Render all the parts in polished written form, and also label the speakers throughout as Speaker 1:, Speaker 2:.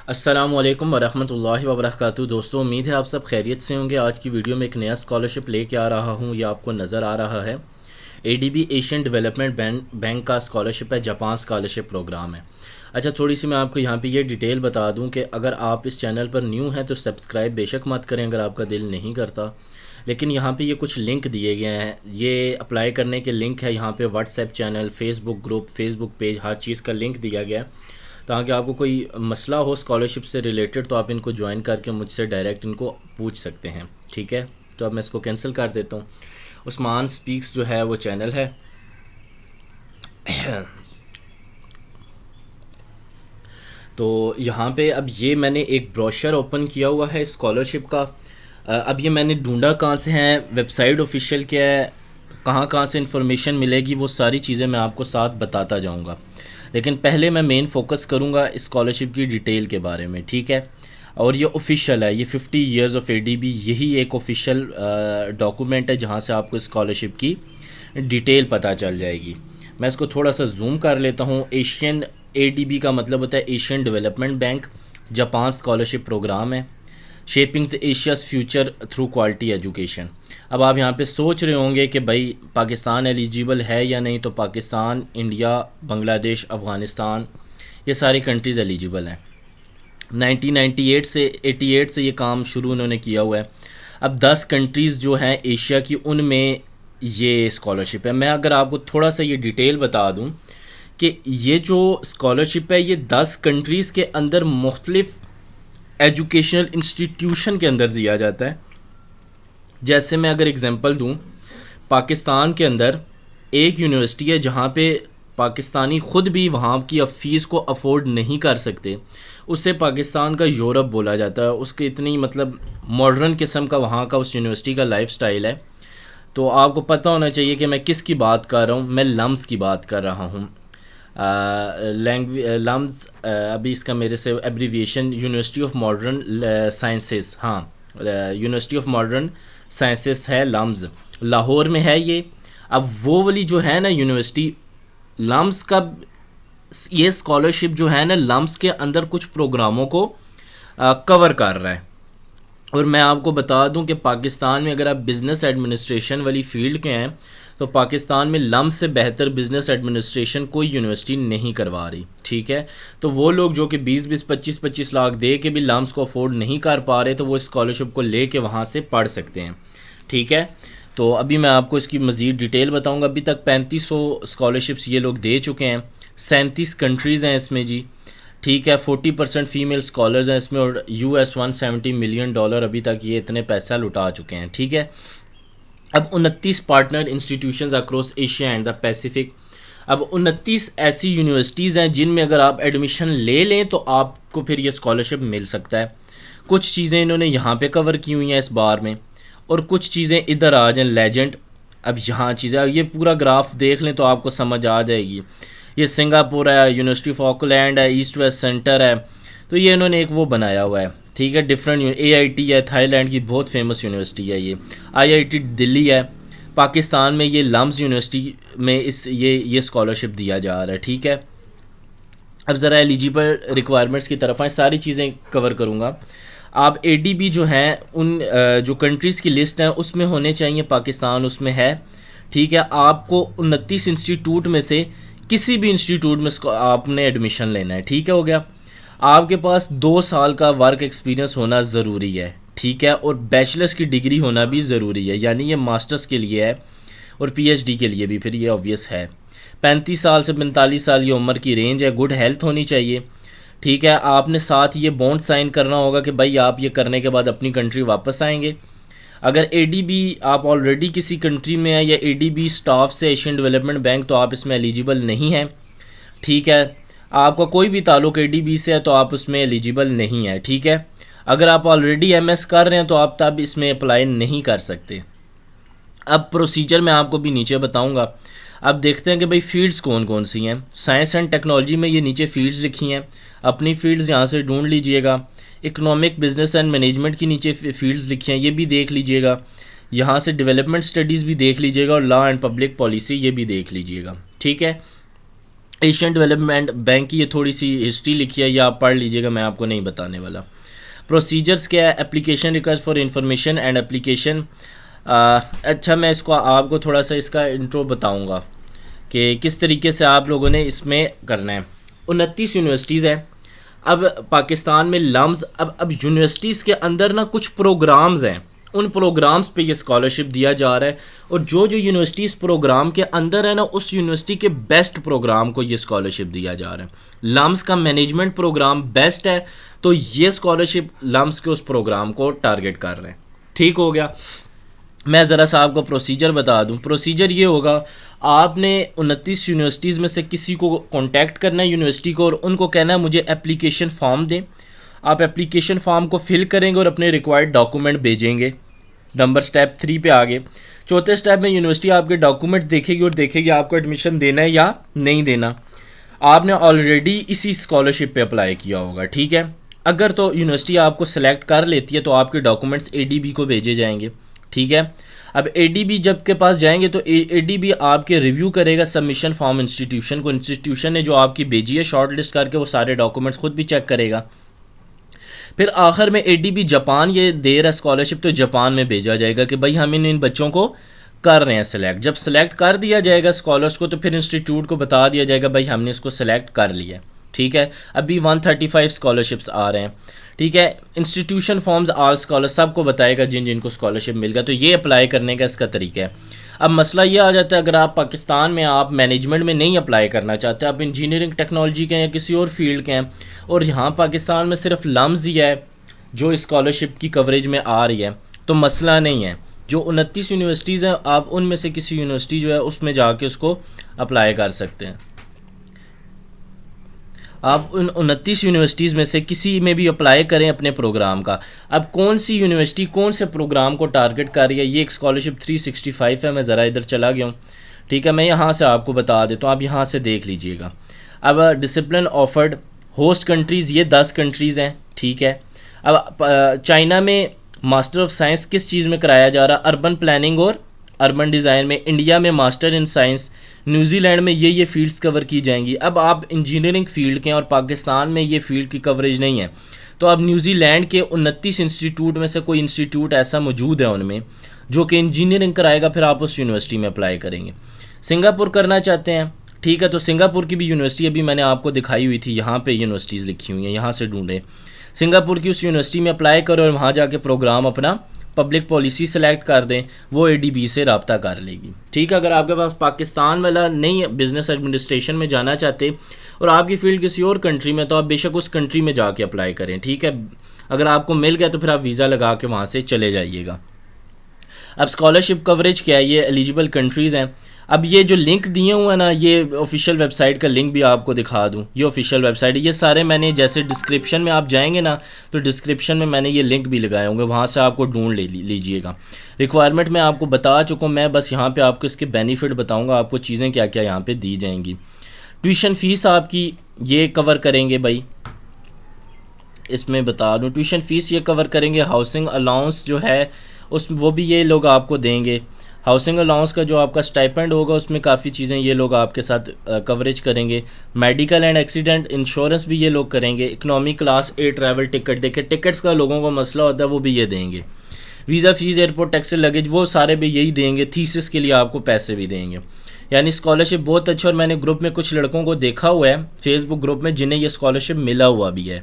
Speaker 1: अस्सलामुअलैकुम वरहमतुल्लाहि वबरकातुहू। दोस्तों, उम्मीद है आप सब खैरियत से होंगे। आज की वीडियो में एक नया स्कॉलरशिप लेके आ रहा हूँ। ये आपको नज़र आ रहा है, एडीबी एशियन डेवलपमेंट बैंक का स्कॉलरशिप है, जापान स्कॉलरशिप प्रोग्राम है। अच्छा, थोड़ी सी मैं आपको यहाँ पे ये डिटेल बता दूँ कि अगर आप इस चैनल पर न्यू हैं तो सब्सक्राइब बेशक मत करें अगर आपका दिल नहीं करता, लेकिन यहाँ पे ये कुछ लिंक दिए गए हैं। ये अप्लाई करने के लिंक है, यहाँ पे WhatsApp channel, Facebook group, Facebook page, हर चीज़ का लिंक दिया गया है ताकि आपको कोई मसला हो स्कॉलरशिप से रिलेटेड तो आप इनको ज्वाइन करके मुझसे डायरेक्ट इनको पूछ सकते हैं। ठीक है, तो अब मैं इसको कैंसिल कर देता हूँ। उस्मान स्पीक्स जो है वो चैनल है। तो यहाँ पे अब ये मैंने एक ब्रोशर ओपन किया हुआ है स्कॉलरशिप का। अब ये मैंने ढूंढा कहाँ से है, वेबसाइट ऑफिशियल क्या है, कहाँ कहाँ से इंफॉर्मेशन मिलेगी, वो सारी चीज़ें मैं आपको साथ बताता जाऊँगा। लेकिन पहले मैं मेन फोकस करूँगा स्कॉलरशिप की डिटेल के बारे में। ठीक है, और ये ऑफिशियल है, ये 50 ईयर्स ऑफ एडीबी, यही एक ऑफिशियल डॉक्यूमेंट है जहाँ से आपको स्कॉलरशिप की डिटेल पता चल जाएगी। मैं इसको थोड़ा सा जूम कर लेता हूँ। एशियन एडीबी का मतलब होता है Asian Development Bank, Japan scholarship programme है, shaping Asia's future through quality education. अब आप यहाँ पे सोच रहे होंगे कि भाई पाकिस्तान एलिजिबल है या नहीं, तो पाकिस्तान, इंडिया, बांग्लादेश, अफ़गानिस्तान, ये सारी कंट्रीज़ एलिजिबल हैं। 1998 से 88 से ये काम शुरू उन्होंने किया हुआ है। अब 10 कंट्रीज़ जो हैं एशिया की, उनमें ये स्कॉलरशिप है। मैं अगर आपको थोड़ा सा ये डिटेल बता दूं कि ये जो स्कॉलरशिप है ये 10 कंट्रीज़ के अंदर मुख्तलिफ एजुकेशनल इंस्टीट्यूशन के अंदर दिया जाता है। जैसे मैं अगर एग्जांपल दूं, पाकिस्तान के अंदर एक यूनिवर्सिटी है जहाँ पे पाकिस्तानी ख़ुद भी वहाँ की फ़ीस को अफोर्ड नहीं कर सकते। उससे पाकिस्तान का यूरोप बोला जाता है। उसके इतनी मतलब मॉडर्न किस्म का वहाँ का उस यूनिवर्सिटी का लाइफस्टाइल है। तो आपको पता होना चाहिए कि मैं किसकी बात कर रहा हूँ। मैं लम्स की बात कर रहा हूँ। लम्स अभी इसका मेरे से abbreviation university of modern sciences, हाँ, यूनिवर्सिटी ऑफ मॉडर्न साइंसेस है, लम्स लाहौर में है ये। अब वो वाली जो है ना यूनिवर्सिटी, लम्स का ये स्कॉलरशिप जो है ना, लम्स के अंदर कुछ प्रोग्रामों को कवर कर रहा है। और मैं आपको बता दूं कि पाकिस्तान में अगर आप बिज़नेस एडमिनिस्ट्रेशन वाली फील्ड के हैं तो पाकिस्तान में लम्स से बेहतर बिज़नेस एडमिनिस्ट्रेशन कोई यूनिवर्सिटी नहीं करवा रही। ठीक है, तो वो लोग जो कि 20-20, 25-25 लाख दे के भी लम्स को अफोर्ड नहीं कर पा रहे, तो वो स्कॉलरशिप को ले के वहाँ से पढ़ सकते हैं। ठीक है, तो अभी मैं आपको इसकी मज़ीद डिटेल बताऊँगा। अभी तक 3500 स्कॉलरशिप्स ये लोग दे चुके हैं। 37 कंट्रीज़ हैं इसमें जी। ठीक है, 40% फ़ीमेल स्कॉलर्स हैं इसमें, और $170 मिलियन अभी तक ये इतने पैसा लुटा चुके हैं। ठीक है, अब 29 partner institutions across Asia and the Pacific. अब 29 ऐसी यूनिवर्सिटीज़ हैं जिनमें अगर आप एडमिशन ले लें तो आपको फिर ये स्कॉलरशिप मिल सकता है। कुछ चीज़ें इन्होंने यहाँ पे कवर की हुई हैं इस बार में, और कुछ चीज़ें इधर आ जाएँ लेजेंड। अब यहाँ चीज़ें, ये पूरा ग्राफ देख लें तो आपको समझ आ जाएगी। ये सिंगापुर है, यूनिवर्सिटी ऑफ ऑकलैंड है, ईस्ट वेस्ट सेंटर है, तो ये इन्होंने एक वो बनाया हुआ है। ठीक है, डिफरेंट AIT है, थाईलैंड की बहुत फेमस यूनिवर्सिटी है ये। IIT दिल्ली है। पाकिस्तान में ये लम्स यूनिवर्सिटी में ये स्कॉलरशिप दिया जा रहा है। ठीक है, अब ज़रा एलिजिबल रिक्वायरमेंट्स की तरफ आए, सारी चीज़ें कवर करूँगा। आप ADB जो हैं उन जो कंट्रीज़ की लिस्ट है उसमें होने चाहिए, पाकिस्तान उसमें है। ठीक है, आपको 29 इंस्टीट्यूट में से किसी भी इंस्टीट्यूट में आपने एडमिशन लेना है। ठीक है, हो गया। आपके पास 2 साल का वर्क एक्सपीरियंस होना ज़रूरी है। ठीक है, और बैचलर्स की डिग्री होना भी ज़रूरी है, यानी ये मास्टर्स के लिए है और PhD के लिए भी फिर ये ऑब्वियस है। 35 साल से 45 साल ये उम्र की रेंज है। गुड हेल्थ होनी चाहिए। ठीक है, आपने साथ ये बॉन्ड साइन करना होगा कि भाई आप ये करने के बाद अपनी कंट्री वापस आएंगे। अगर ADB आप ऑलरेडी किसी कंट्री में है या ADB स्टाफ से एशियन डेवलपमेंट बैंक, तो आप इसमें एलिजिबल नहीं हैं। ठीक है, आपका कोई भी ताल्लुक ADB से है तो आप उसमें एलिजिबल नहीं है। ठीक है, अगर आप ऑलरेडी MS कर रहे हैं तो आप तब इसमें अप्लाई नहीं कर सकते। अब प्रोसीजर मैं आपको भी नीचे बताऊंगा। अब देखते हैं कि भाई फील्ड्स कौन कौन सी हैं। साइंस एंड टेक्नोलॉजी में ये नीचे फील्ड्स लिखी हैं, अपनी फील्ड्स यहाँ से ढूंढ लीजिएगा। इकोनॉमिक, बिजनेस एंड मैनेजमेंट की नीचे फील्ड्स लिखी हैं, ये भी देख लीजिएगा। यहाँ से डेवलपमेंट स्टडीज़ भी देख लीजिएगा, और लॉ एंड पब्लिक पॉलिसी ये भी देख लीजिएगा। ठीक है, एशियन डेवलपमेंट बैंक की ये थोड़ी सी हिस्ट्री लिखी है, ये आप पढ़ लीजिएगा, मैं आपको नहीं बताने वाला। प्रोसीजर्स क्या है, application request for information and application. अच्छा, मैं इसको आपको थोड़ा सा इसका इंट्रो बताऊंगा कि किस तरीके से आप लोगों ने इसमें करना है। 29 यूनिवर्सिटीज़ हैं अब पाकिस्तान में लम्स। अब यूनिवर्सिटीज़ के अंदर ना कुछ प्रोग्राम्स हैं, उन प्रोग्राम्स पे ये स्कॉलरशिप दिया जा रहा है, और जो जो यूनिवर्सिटीज़ प्रोग्राम के अंदर है ना, उस यूनिवर्सिटी के बेस्ट प्रोग्राम को ये स्कॉलरशिप दिया जा रहा है। लम्स का मैनेजमेंट प्रोग्राम बेस्ट है, तो ये स्कॉलरशिप लम्स के उस प्रोग्राम को टारगेट कर रहे हैं। ठीक हो गया। मैं ज़रा सा आपको प्रोसीजर बता दूं। प्रोसीजर ये होगा, आपने 29 यूनिवर्सिटीज़ में से किसी को कांटेक्ट करना है यूनिवर्सिटी को, और उनको कहना है मुझे एप्लीकेशन फॉर्म दें। आप एप्लीकेशन फॉर्म को फिल करेंगे और अपने रिक्वायर्ड डॉक्यूमेंट भेजेंगे। नंबर स्टेप 3 पे आगे। चौथे स्टेप में यूनिवर्सिटी आपके डॉक्यूमेंट्स देखेगी और देखेगी आपको एडमिशन देना है या नहीं देना। आपने ऑलरेडी इसी स्कॉलरशिप पे अप्लाई किया होगा, ठीक है। अगर तो यूनिवर्सिटी आपको सेलेक्ट कर लेती है तो आपके डॉक्यूमेंट्स एडीबी को भेजे जाएंगे, ठीक है। अब एडीबी जब के पास जाएंगे तो एडीबी आपके रिव्यू करेगा सबमिशन फॉर्म इंस्टीट्यूशन को। इंस्टीट्यूशन ने जो आपकी भेजी है शॉर्ट लिस्ट करके, वो सारे डॉक्यूमेंट्स खुद भी चेक करेगा। फिर आखिर में एडीबी जापान ये दे रहा है स्कॉलरशिप, तो जापान में भेजा जाएगा कि भाई हम इन बच्चों को कर रहे हैं सेलेक्ट। जब सेलेक्ट कर दिया जाएगा स्कॉलर्स को, तो फिर इंस्टीट्यूट को बता दिया जाएगा भाई हमने इसको सेलेक्ट कर लिया, ठीक है। अभी 135 स्कॉलरशिप्स आ रहे हैं, ठीक है। इंस्टीट्यूशन फॉर्म्स आल स्कॉलर सबको बताएगा जिन जिनको स्कॉलरशिप मिल गया, तो ये अप्लाई करने का इसका तरीका है। अब मसला ये आ जाता है, अगर आप पाकिस्तान में आप मैनेजमेंट में नहीं अप्लाई करना चाहते, आप इंजीनियरिंग टेक्नोलॉजी के हैं या किसी और फील्ड के हैं, और यहाँ पाकिस्तान में सिर्फ लम्स ही है जो स्कॉलरशिप की कवरेज में आ रही है, तो मसला नहीं है। जो 29 यूनिवर्सिटीज़ हैं, आप उनमें से किसी यूनिवर्सिटी जो है उसमें जाके उसको अप्लाई कर सकते हैं। आप उन 29 यूनिवर्सिटीज़ में से किसी में भी अप्लाई करें अपने प्रोग्राम का। अब कौन सी यूनिवर्सिटी कौन से प्रोग्राम को टारगेट कर रही है, ये एक स्कॉलरशिप 365 है। मैं ज़रा इधर चला गया हूँ, ठीक है। मैं यहाँ से आपको बता देता हूँ, आप यहाँ से देख लीजिएगा। अब डिसिप्लिन ऑफर्ड होस्ट कंट्रीज़, ये 10 कंट्रीज़ हैं, ठीक है। अब चाइना में मास्टर ऑफ साइंस किस चीज़ में कराया जा रहा है, अर्बन प्लानिंग और अर्बन डिज़ाइन में। इंडिया में मास्टर इन साइंस, न्यूजीलैंड में ये फील्ड्स कवर की जाएंगी। अब आप इंजीनियरिंग फील्ड के हैं और पाकिस्तान में ये फील्ड की कवरेज नहीं है, तो अब न्यूजीलैंड के 29 इंस्टीट्यूट में से कोई इंस्टीट्यूट ऐसा मौजूद है उनमें जो कि इंजीनियरिंग कराएगा, फिर आप उस यूनिवर्सिटी में अप्लाई करेंगे। सिंगापुर करना चाहते हैं, ठीक है, तो सिंगापुर की भी यूनिवर्सिटी अभी मैंने आपको दिखाई हुई थी, यहाँ पर यूनिवर्सिटीज़ लिखी हुई हैं, यहाँ से ढूंढें। सिंगापुर की उस यूनिवर्सिटी में अप्लाई करो और वहाँ जाके प्रोग्राम अपना पब्लिक पॉलिसी सेलेक्ट कर दें, वो एडीबी से रब्ता कर लेगी, ठीक है। अगर आपके पास पाकिस्तान वाला नहीं है, बिजनेस एडमिनिस्ट्रेशन में जाना चाहते और आपकी फील्ड किसी और कंट्री में, तो आप बेशक उस कंट्री में जाके अप्लाई करें, ठीक है। अगर आपको मिल गया तो फिर आप वीज़ा लगा के वहाँ से चले जाइएगा। अब स्कॉलरशिप कवरेज क्या है, ये एलिजिबल कंट्रीज़ हैं। अब ये जो लिंक दिए हुए हैं ना, ये ऑफिशियल वेबसाइट का लिंक भी आपको दिखा दूं, ये ऑफिशियल वेबसाइट है। ये सारे मैंने जैसे डिस्क्रिप्शन में आप जाएंगे ना, तो डिस्क्रिप्शन में मैंने ये लिंक भी लगाए होंगे, वहाँ से आपको ढूंढ लीजिएगा। रिक्वायरमेंट मैं आपको बता चुका हूँ, मैं बस यहाँ पे आपको इसके बेनिफिट बताऊँगा, आपको चीज़ें क्या क्या यहाँ पर दी जाएंगी। ट्यूशन फ़ीस आपकी ये कवर करेंगे भाई, इसमें बता दूँ, ट्यूशन फ़ीस ये कवर करेंगे। हाउसिंग अलाउंस जो है उस वो भी ये लोग आपको देंगे। हाउसिंग अलाउंस का जो आपका स्टाइपेंड होगा उसमें काफ़ी चीज़ें ये लोग आपके साथ कवरेज करेंगे। मेडिकल एंड एक्सीडेंट इंश्योरेंस भी ये लोग करेंगे। इकनॉमी क्लास ए ट्रैवल टिकट, देखिए टिकट्स का लोगों को मसला होता है, वो भी ये देंगे। Visa fees, airport taxi, luggage, वो सारे भी यही देंगे। थीसिस के लिए आपको पैसे भी देंगे। यानी स्कॉलरशिप बहुत अच्छा। और मैंने ग्रुप में कुछ लड़कों को देखा हुआ है फेसबुक ग्रुप में जिन्हें ये स्कॉलरशिप मिला हुआ भी है,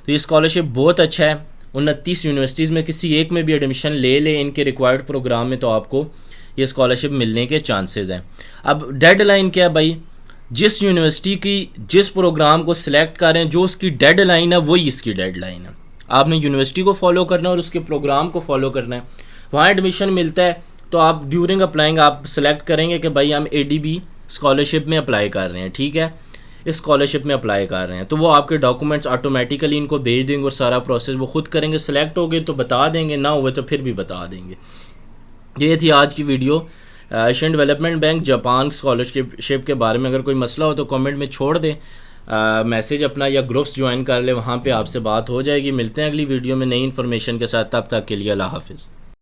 Speaker 1: तो ये स्कॉलरशिप बहुत अच्छा है। 29 यूनिवर्सिटीज़ में किसी एक में भी एडमिशन ले इनके रिक्वायर्ड प्रोग्राम में, तो आपको ये स्कॉलरशिप मिलने के चांसेस हैं। अब डेडलाइन क्या है भाई, जिस यूनिवर्सिटी की जिस प्रोग्राम को सिलेक्ट करें, जो उसकी डेडलाइन है वही इसकी डेडलाइन है। आपने यूनिवर्सिटी को फॉलो करना है और उसके प्रोग्राम को फॉलो करना है। वहाँ एडमिशन मिलता है तो आप ड्यूरिंग अप्लाइंग आप सेलेक्ट करेंगे कि भाई हम एडीबी स्कॉलरशिप में अप्लाई कर रहे हैं, ठीक है, इस स्कॉलरशिप में अप्लाई कर रहे हैं, तो वो आपके डॉक्यूमेंट्स ऑटोमेटिकली इनको भेज देंगे और सारा प्रोसेस वो खुद करेंगे। सेलेक्ट हो गए तो बता देंगे, ना हुए तो फिर भी बता देंगे। ये थी आज की video Asian Development Bank Japan scholarship के बारे में। अगर कोई मसला हो तो कमेंट में छोड़ दें, मैसेज अपना या ग्रुप्स ज्वाइन कर ले, वहाँ पे आपसे बात हो जाएगी। मिलते हैं अगली वीडियो में नई इन्फॉर्मेशन के साथ, तब तक के लिए अल्लाह हाफिज़।